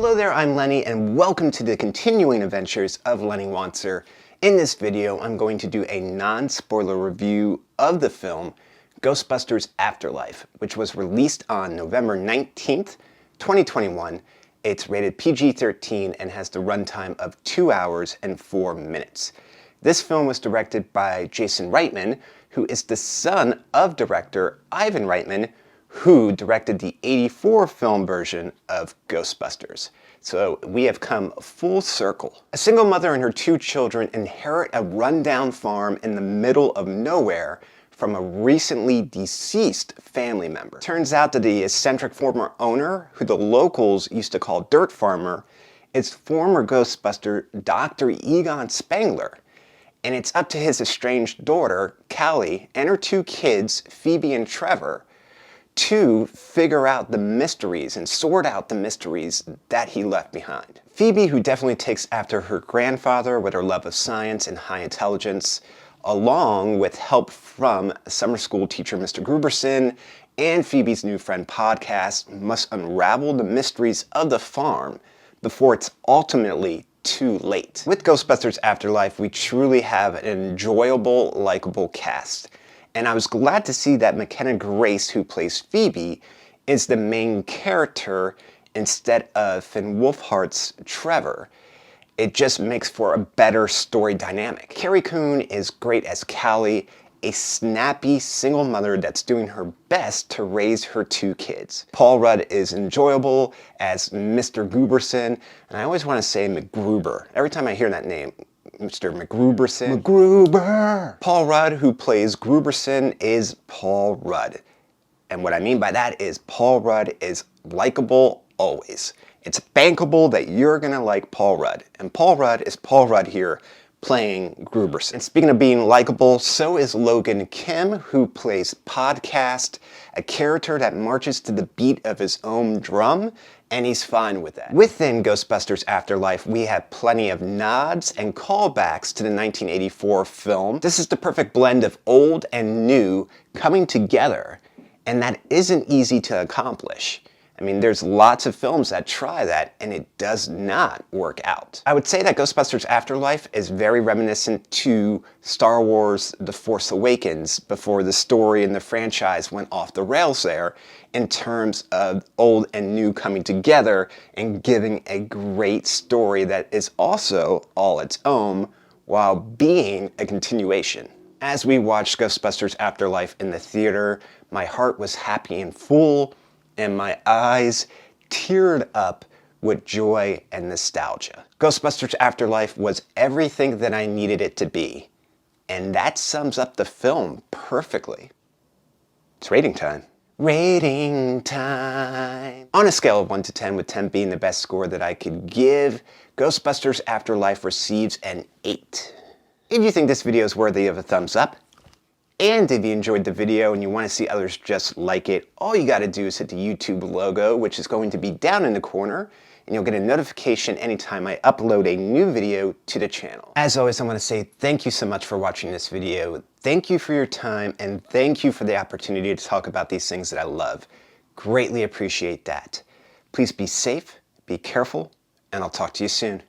Hello there, I'm Lenny, and welcome to the continuing adventures of Lenny Wanser. In this video, I'm going to do a non-spoiler review of the film Ghostbusters Afterlife, which was released on November 19th, 2021. It's rated PG-13 and has the runtime of 2 hours and 4 minutes. This film was directed by Jason Reitman, who is the son of director Ivan Reitman, who directed the '84 film version of Ghostbusters. So we have come full circle. A single mother and her 2 children inherit a rundown farm in the middle of nowhere from a recently deceased family member. Turns out that the eccentric former owner, who the locals used to call Dirt Farmer, is former Ghostbuster Dr. Egon Spengler. And it's up to his estranged daughter, Callie, and her 2 kids, Phoebe and Trevor, to figure out the mysteries and sort out the mysteries that he left behind. Phoebe, who definitely takes after her grandfather with her love of science and high intelligence, along with help from summer school teacher Mr. Gruberson and Phoebe's new friend Podcast, must unravel the mysteries of the farm before it's ultimately too late. With Ghostbusters Afterlife, we truly have an enjoyable, likable cast. And I was glad to see that McKenna Grace, who plays Phoebe, is the main character instead of Finn Wolfhardt's Trevor. It just makes for a better story dynamic. Carrie Coon is great as Callie, a snappy single mother that's doing her best to raise her 2 kids. Paul Rudd is enjoyable as Mr. Gruberson, and I always want to say McGruber. Every time I hear that name, Mr. McGruberson. McGruber! Paul Rudd, who plays Gruberson, is Paul Rudd. And what I mean by that is Paul Rudd is likable always. It's bankable that you're gonna like Paul Rudd. And Paul Rudd is Paul Rudd here playing Gruberson. And speaking of being likable, so is Logan Kim, who plays Podcast, a character that marches to the beat of his own drum, and he's fine with that. Within Ghostbusters Afterlife, we have plenty of nods and callbacks to the 1984 film. This is the perfect blend of old and new coming together, and that isn't easy to accomplish. I mean, there's lots of films that try that, and it does not work out. I would say that Ghostbusters Afterlife is very reminiscent to Star Wars The Force Awakens before the story and the franchise went off the rails there in terms of old and new coming together and giving a great story that is also all its own while being a continuation. As we watched Ghostbusters Afterlife in the theater, my heart was happy and full, and my eyes teared up with joy and nostalgia. Ghostbusters Afterlife was everything that I needed it to be, and that sums up the film perfectly. It's rating time. Rating time. On a scale of 1 to 10, with 10 being the best score that I could give, Ghostbusters Afterlife receives an 8. If you think this video is worthy of a thumbs up, and if you enjoyed the video and you want to see others just like it, all you got to do is hit the YouTube logo, which is going to be down in the corner, and you'll get a notification anytime I upload a new video to the channel. As always, I want to say thank you so much for watching this video. Thank you for your time, and thank you for the opportunity to talk about these things that I love. Greatly appreciate that. Please be safe, be careful, and I'll talk to you soon.